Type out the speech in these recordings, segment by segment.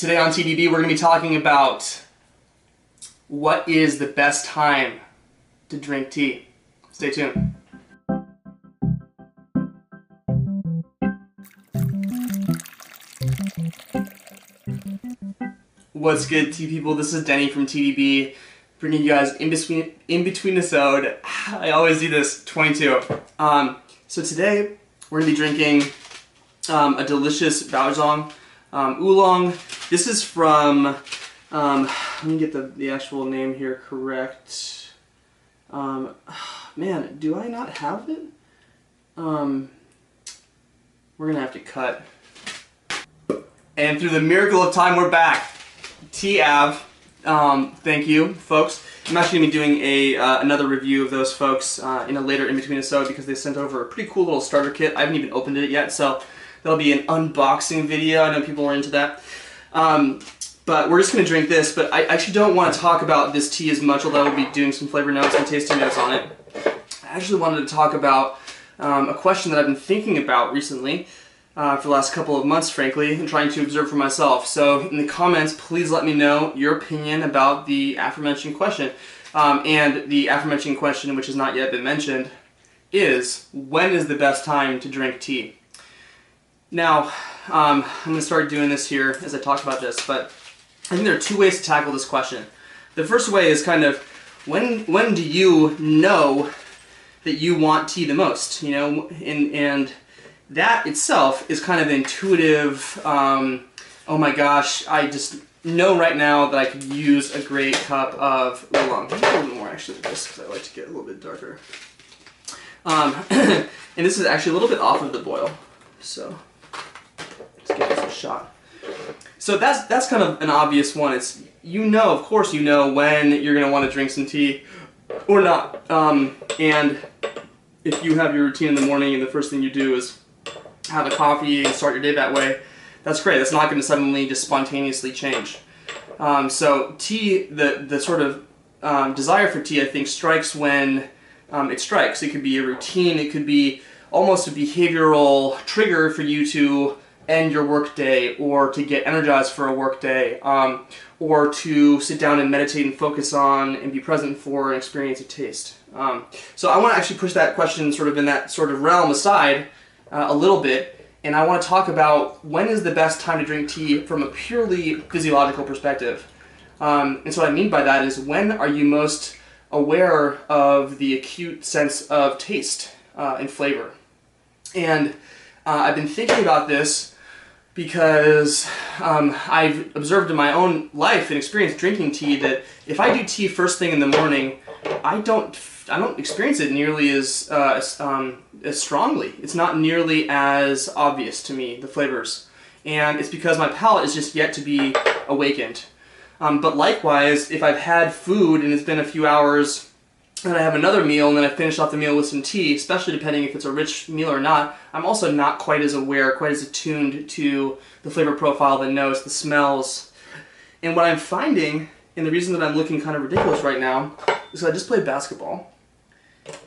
Today on TDB, we're going to be talking about what is the best time to drink tea. Stay tuned. What's good, tea people? This is Denny from TDB, bringing you guys InBetweenIsode. I always do this, 22. So today, we're going to be drinking a delicious Baozhong oolong. This is from, let me get the actual name here correct. Man, do I not have it? We're gonna have to cut. And through the miracle of time, we're back. T-Av, thank you, folks. I'm actually gonna be doing another review of those folks in a later InBetweenIsode because they sent over a pretty cool little starter kit. I haven't even opened it yet, so there'll be an unboxing video. I know people are into that. But we're just going to drink this, but I actually don't want to talk about this tea as much, although I'll be doing some flavor notes and tasting notes on it. I actually wanted to talk about a question that I've been thinking about recently for the last couple of months, frankly, and trying to observe for myself. So in the comments, please let me know your opinion about the aforementioned question. And the aforementioned question, which has not yet been mentioned, is when is the best time to drink tea? Now, I'm going to start doing this here as I talk about this, but I think there are two ways to tackle this question. The first way is kind of, when do you know that you want tea the most? You know, and that itself is kind of intuitive. Oh my gosh, I just know right now that I could use a great cup of oolong. A little bit more actually of this because I like to get a little bit darker. And this is actually a little bit off of the boil, so let's give this a shot. So that's kind of an obvious one. It's, you know, of course you know when you're going to want to drink some tea or not. And if you have your routine in the morning and the first thing you do is have a coffee and start your day that way, that's great. That's not going to suddenly just spontaneously change. So tea, the sort of desire for tea, I think, strikes when it strikes. It could be a routine. It could be almost a behavioral trigger for you to end your work day, or to get energized for a work day, or to sit down and meditate and focus on and be present for an experience of taste. So I want to actually push that question sort of in that sort of realm aside a little bit, and I want to talk about when is the best time to drink tea from a purely physiological perspective. And so what I mean by that is, when are you most aware of the acute sense of taste and flavor? And I've been thinking about this because I've observed in my own life and experience drinking tea that if I do tea first thing in the morning, I don't experience it nearly as strongly. It's not nearly as obvious to me, the flavors. And it's because my palate is just yet to be awakened. But likewise, if I've had food and it's been a few hours, and I have another meal, and then I finish off the meal with some tea, especially depending if it's a rich meal or not, I'm also not quite as aware, quite as attuned to the flavor profile, the notes, the smells. And what I'm finding, and the reason that I'm looking kind of ridiculous right now, is I just played basketball.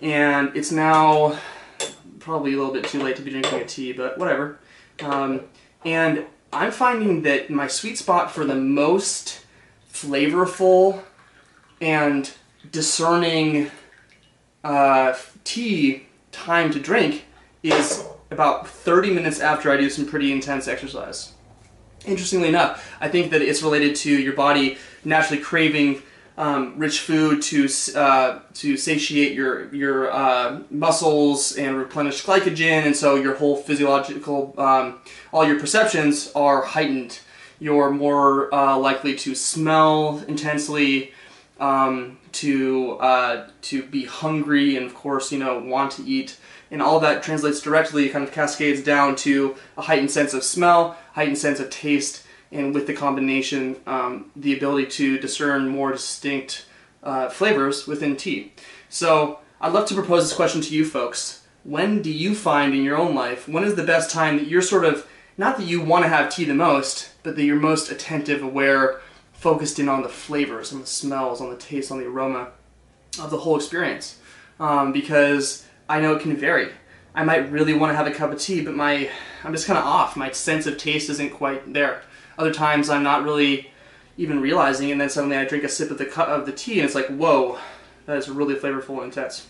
And it's now probably a little bit too late to be drinking a tea, but whatever. And I'm finding that my sweet spot for the most flavorful and discerning tea time to drink is about 30 minutes after I do some pretty intense exercise. Interestingly enough, I think that it's related to your body naturally craving rich food to satiate your muscles and replenish glycogen, and so your whole physiological, all your perceptions are heightened. You're more likely to smell intensely, to be hungry, and of course, you know, want to eat, and all that translates directly, kind of cascades down to a heightened sense of smell, heightened sense of taste, and with the combination, the ability to discern more distinct flavors within tea. So I'd love to propose this question to you folks. When do you find in your own life, when is the best time that you're sort of, not that you want to have tea the most, but that you're most attentive, aware, focused in on the flavors, on the smells, on the taste, on the aroma of the whole experience? Because I know it can vary. I might really want to have a cup of tea, but I'm just kind of off. My sense of taste isn't quite there. Other times I'm not really even realizing, and then suddenly I drink a sip of the tea, and it's like, whoa, that is really flavorful and intense.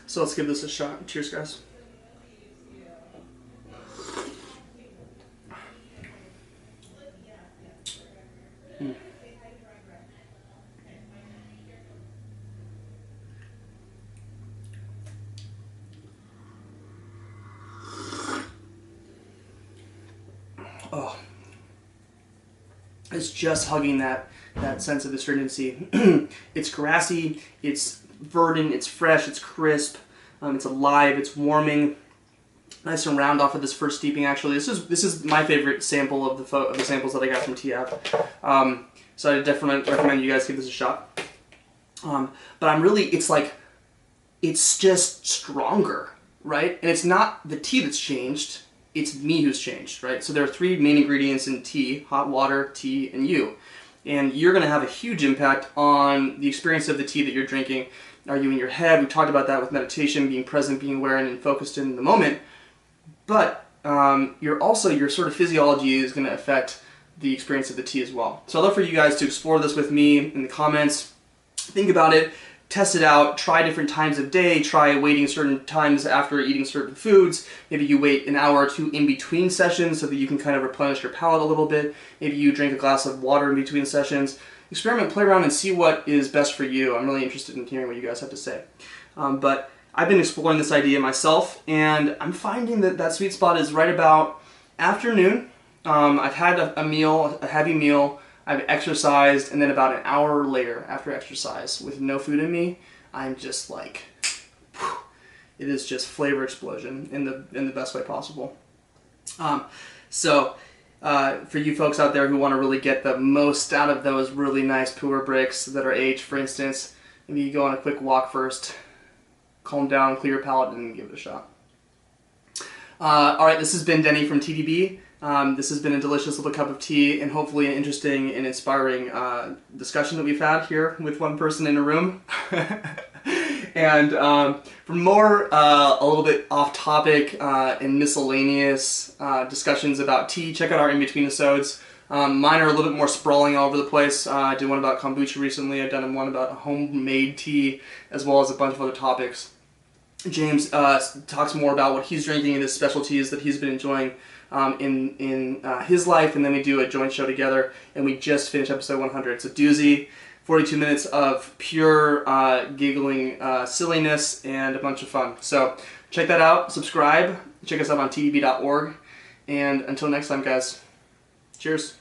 So let's give this a shot. Cheers, guys. Mm. Oh, it's just hugging that sense of astringency. It's grassy, it's verdant, it's fresh, it's crisp, it's alive, it's warming. Nice and round off of this first steeping. Actually, this is my favorite sample of the samples that I got from TF. So I definitely recommend you guys give this a shot. But it's just stronger, right? And it's not the tea that's changed, it's me who's changed, right? So there are 3 main ingredients in tea: hot water, tea, and you. And you're going to have a huge impact on the experience of the tea that you're drinking. Are you in your head? We talked about that with meditation, being present, being aware, and focused in the moment. But your sort of physiology is going to affect the experience of the tea as well. So I'd love for you guys to explore this with me in the comments. Think about it. Test it out, try different times of day, try waiting certain times after eating certain foods. Maybe you wait an hour or 2 in between sessions so that you can kind of replenish your palate a little bit. Maybe you drink a glass of water in between sessions. Experiment, play around, and see what is best for you. I'm really interested in hearing what you guys have to say. But I've been exploring this idea myself, and I'm finding that sweet spot is right about afternoon. I've had a heavy meal, I've exercised, and then about an hour later after exercise with no food in me, I'm just like, whew, it is just flavor explosion in the best way possible. For you folks out there who want to really get the most out of those really nice pu'er bricks that are aged, for instance, maybe you go on a quick walk first, calm down, clear your palate, and then give it a shot. Alright, this has been Denny from TDB. This has been a delicious little cup of tea, and hopefully an interesting and inspiring discussion that we've had here with one person in a room. And for more a little bit off topic and miscellaneous discussions about tea, check out our InBetweenIsodes. Mine are a little bit more sprawling all over the place. I did one about kombucha recently. I've done one about homemade tea, as well as a bunch of other topics. James talks more about what he's drinking and his specialties that he's been enjoying in his life, and then we do a joint show together, and we just finished episode 100. It's a doozy, 42 minutes of pure giggling silliness and a bunch of fun. So check that out, subscribe, check us out on tdb.org, and until next time, guys, cheers.